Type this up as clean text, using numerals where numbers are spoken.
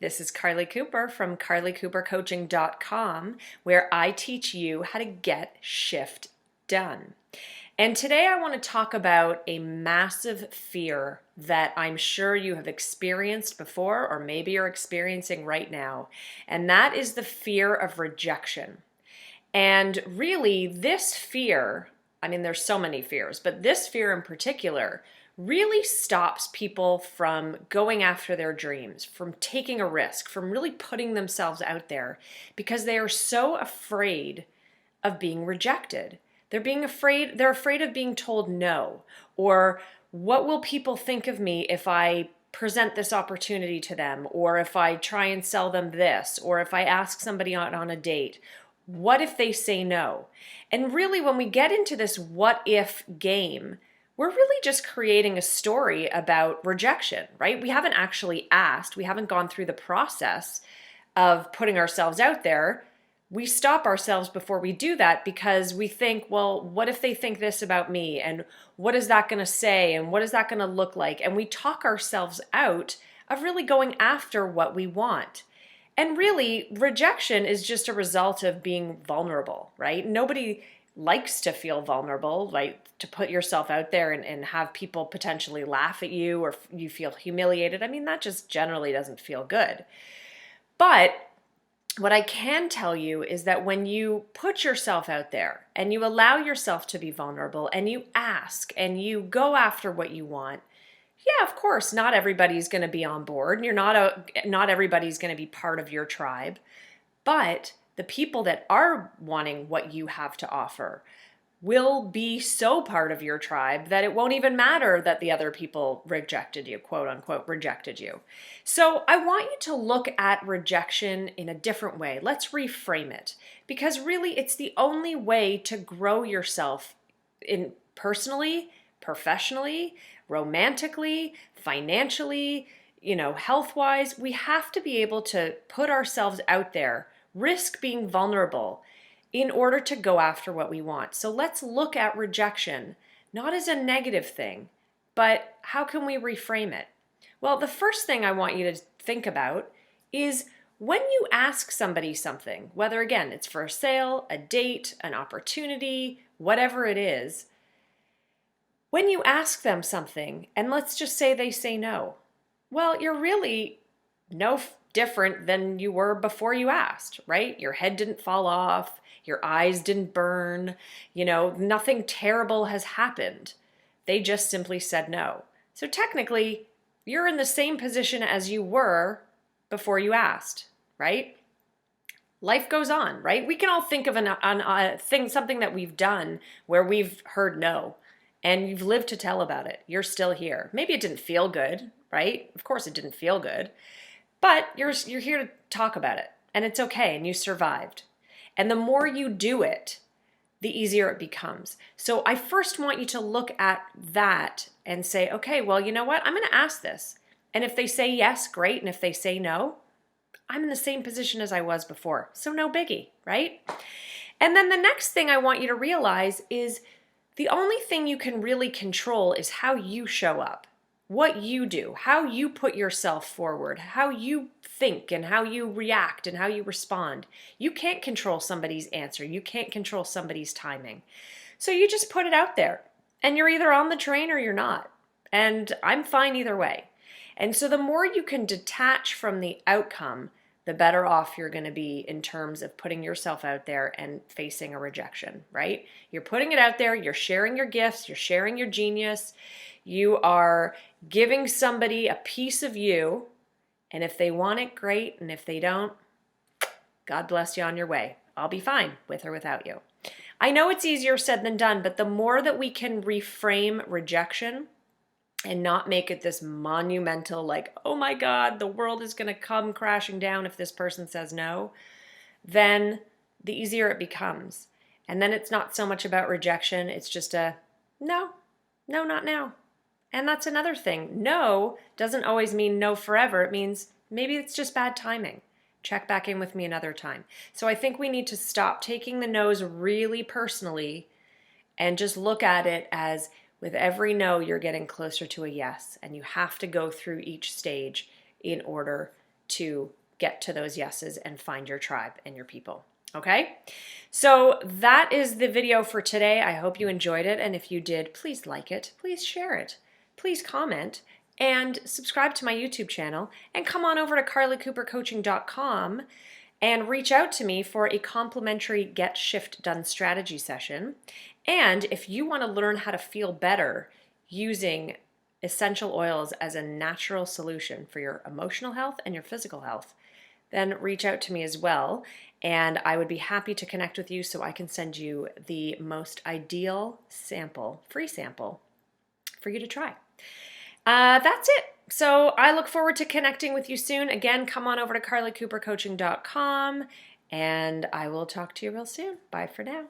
This is Carly Cooper from carlycoopercoaching.com, where I teach you how to get shift done. And today I want to talk about a massive fear that I'm sure you have experienced before, or maybe you're experiencing right now, and that is the fear of rejection. And really, this fear, there's so many fears, but this fear in particular really stops people from going after their dreams, from taking a risk, from really putting themselves out there because they are so afraid of being rejected. They're afraid of being told no, or what will people think of me if I present this opportunity to them, or if I try and sell them this, or if I ask somebody out on a date. What if they say no? And really, when we get into this what if game, we're really just creating a story about rejection, right? We haven't actually asked, we haven't gone through the process of putting ourselves out there. We stop ourselves before we do that because we think, well, what if they think this about me? And what is that going to say? And what is that going to look like? And we talk ourselves out of really going after what we want. And really, rejection is just a result of being vulnerable, right? Nobody likes to feel vulnerable, right? To put yourself out there and have people potentially laugh at you or you feel humiliated. That just generally doesn't feel good. But what I can tell you is that when you put yourself out there and you allow yourself to be vulnerable and you ask and you go after what you want, yeah, of course, not everybody's going to be on board. Not everybody's going to be part of your tribe, but the people that are wanting what you have to offer will be so part of your tribe that it won't even matter that the other people rejected you, quote unquote, rejected you. So I want you to look at rejection in a different way. Let's reframe it, because really it's the only way to grow yourself in personally, professionally, romantically, financially, health-wise. We have to be able to put ourselves out there, risk being vulnerable in order to go after what we want. So let's look at rejection, not as a negative thing, but how can we reframe it? Well, the first thing I want you to think about is when you ask somebody something, whether again, it's for a sale, a date, an opportunity, whatever it is, when you ask them something, and let's just say they say no, well, you're really no different than you were before you asked, right? Your head didn't fall off, your eyes didn't burn, nothing terrible has happened. They just simply said no. So technically, you're in the same position as you were before you asked, right? Life goes on, right? We can all think of something that we've done where we've heard no, and you've lived to tell about it. You're still here. Maybe it didn't feel good, right? Of course it didn't feel good. But you're here to talk about it, and it's okay, and you survived. And the more you do it, the easier it becomes. So I first want you to look at that and say, okay, well, you know what? I'm going to ask this. And if they say yes, great. And if they say no, I'm in the same position as I was before. So no biggie, right? And then the next thing I want you to realize is the only thing you can really control is how you show up. What you do, how you put yourself forward, how you think and how you react and how you respond. You can't control somebody's answer. You can't control somebody's timing. So you just put it out there, and you're either on the train or you're not. And I'm fine either way. And so the more you can detach from the outcome, the better off you're going to be in terms of putting yourself out there and facing a rejection, right? You're putting it out there, you're sharing your gifts, you're sharing your genius, you are giving somebody a piece of you, and if they want it, great, and if they don't, God bless you on your way. I'll be fine with or without you. I know it's easier said than done, but the more that we can reframe rejection and not make it this monumental, like, oh my God, the world is going to come crashing down if this person says no, then the easier it becomes. And then it's not so much about rejection, it's just a no, not now. And that's another thing. No doesn't always mean no forever. It means maybe it's just bad timing. Check back in with me another time. So I think we need to stop taking the no's really personally and just look at it as with every no, you're getting closer to a yes. And you have to go through each stage in order to get to those yeses and find your tribe and your people. Okay? So that is the video for today. I hope you enjoyed it. And if you did, please like it, please share it, please comment, and subscribe to my YouTube channel. And come on over to carlycoopercoaching.com and reach out to me for a complimentary Get Shift Done strategy session. And if you want to learn how to feel better using essential oils as a natural solution for your emotional health and your physical health, then reach out to me as well. And I would be happy to connect with you so I can send you the most ideal sample, free sample, for you to try. That's it. So I look forward to connecting with you soon. Again, come on over to carlycoopercoaching.com and I will talk to you real soon. Bye for now.